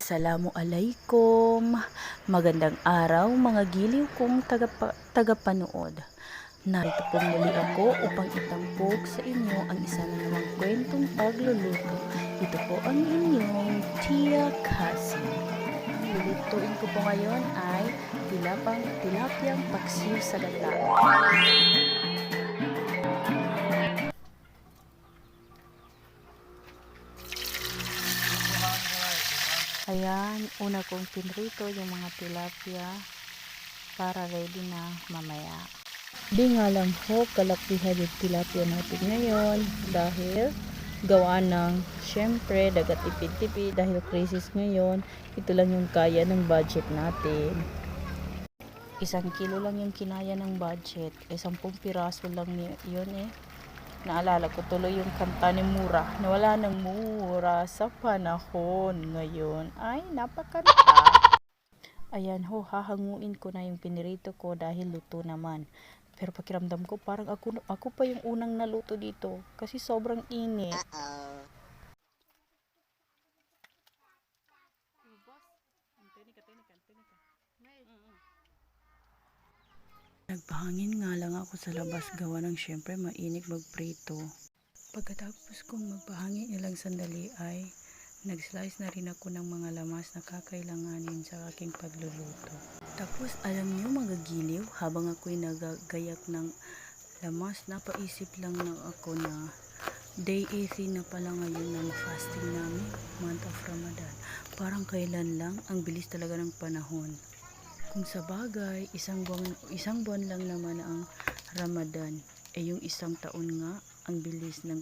Assalamualaikum. Magandang araw mga giliw kong tagapanood. Narito po muli ako upang itampok sa inyo ang isa na namang kwentong pagluluto. Ito po ang inyong Tia Cassie. Ang lulutuin ko po ngayon ay tilapyang paksiw sa gata. Ayan, una kong pinrito yung mga tilapia para ready na mamaya. Di nga lang ho, kalakihan yung tilapia natin ngayon dahil gawa ng syempre dagat tipid-tipid dahil crisis ngayon, ito lang yung kaya ng budget natin. 1 kilo lang yung kinaya ng budget, 10 piraso lang yun eh. Naalala ko tuloy yung kanta ni Mura na wala ng mura sa panahon ngayon. Ay, napakanta. Ayan ho, hahanguin ko na yung pinirito ko dahil luto naman. Pero pakiramdam ko parang ako pa yung unang naluto dito kasi sobrang init. Nagpahangin nga lang ako sa labas gawa ng syempre mainit magprito. Pagkatapos kong magpahangin ilang sandali ay nag-slice na rin ako ng mga lamas na kakailanganin sa aking pagluluto. Tapos alam nyo mga giliw, habang ako'y nagagayak ng lamas, napaisip lang na ako na day 18 na pala ngayon ng fasting namin, month of Ramadan. Parang kailan lang, ang bilis talaga ng panahon. Kung sa bagay, isang buwan lang naman ang Ramadan, yung isang taon nga, ang bilis ng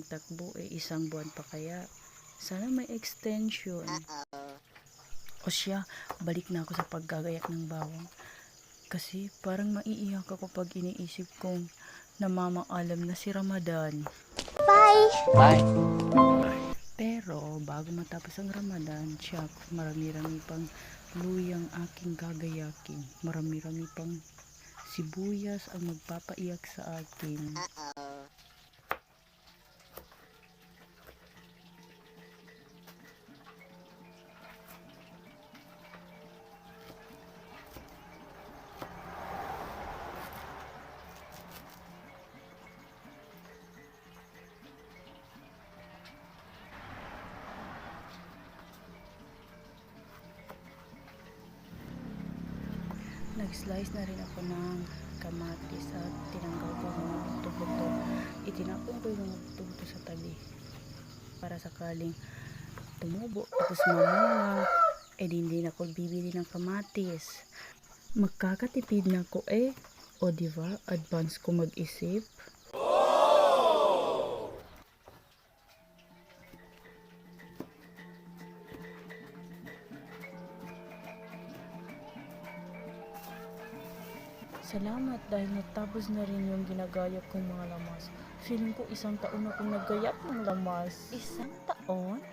takbo, 1 buwan pa kaya. Sana may extension. O siya, balik na ako sa paggagayak ng bawang. Kasi parang maiiyak ako pag iniisip kong namamaalam na si Ramadan. Bye! Pero bago matapos ang Ramadan, tiyak, marami-rami pang luyang aking gagayakin. Marami-rami pang sibuyas ang magpapaiyak sa akin. Nag-slice na rin ako ng kamatis at tinanggal ko yung mga buto-buto. Itinapon ko yung mga buto-buto sa tabi para sakaling tumubo tapos mamunga, hindi na ako bibili ng kamatis. Magkakatipid na ako o diba, advance ko mag-isip. Salamat dahil natapos na rin yung ginagayap kong mga lamas. Feeling ko 1 taon akong naggayap ng lamas. 1 taon?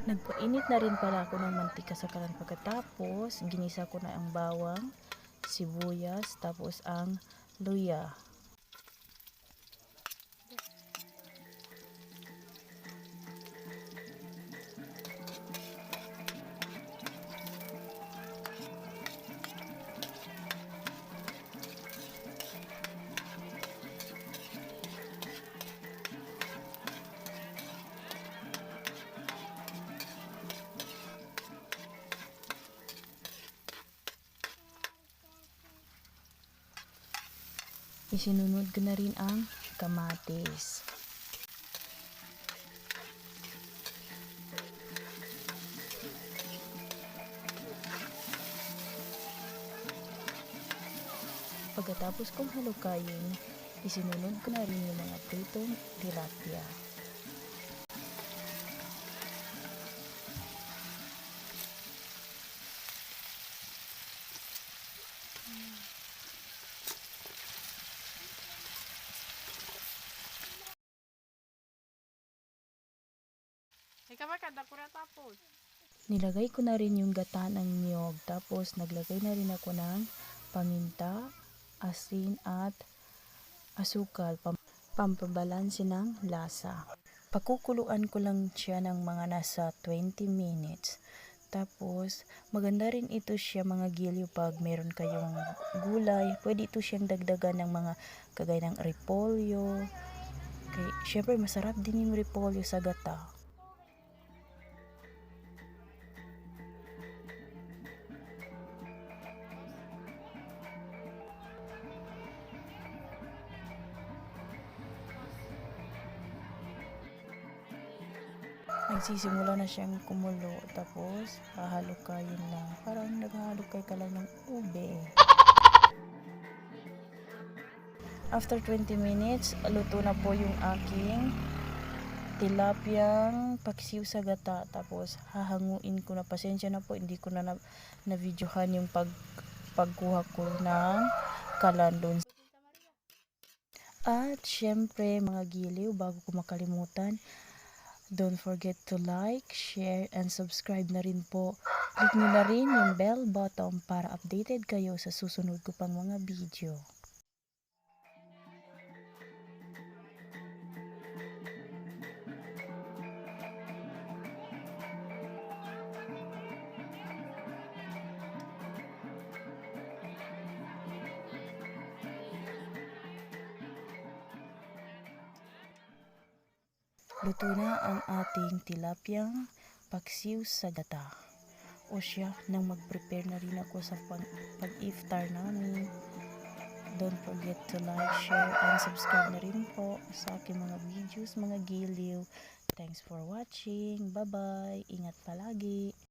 Nagpainit na rin pala ako ng mantika sa kalan pagkatapos ginisa ko na ang bawang, sibuyas, tapos ang luya. Isinunod ko na rin ang kamatis. Pagkatapos kong halukayin, isinunod ko na rin yung mga pritong tilapia. Nilagay ko na rin yung gata ng niyog, tapos naglagay na rin ako ng paminta, asin at asukal, pampabalanse ng lasa. Pakukuluan ko lang siya ng mga nasa 20 minutes. Tapos, maganda rin ito siya mga gilyo pag meron kayong gulay. Pwede ito siyang dagdagan ng mga kagaya ng repolyo. Okay, syempre masarap din yung repolyo sa gata. Nagsisimula na siyang kumulo, tapos hahalukayin lang. Parang naghahalukay ka lang ng ube. After 20 minutes, luto na po yung aking tilapyang paksiw sa gata. Tapos hahanguin ko na, pasensya na po, hindi ko na videohan yung pagkuha ko ng kalan. At syempre mga giliw, bago ko makalimutan, don't forget to like, share, and subscribe na rin po. Click nyo na rin yung bell button para updated kayo sa susunod ko pang mga video. Luto na ang ating tilapyang paksiw sa gata. O siya, nang mag-prepare na rin ako sa pag-iftar namin. Don't forget to like, share, and subscribe na rin po sa aking mga videos, mga giliw. Thanks for watching. Bye-bye. Ingat palagi.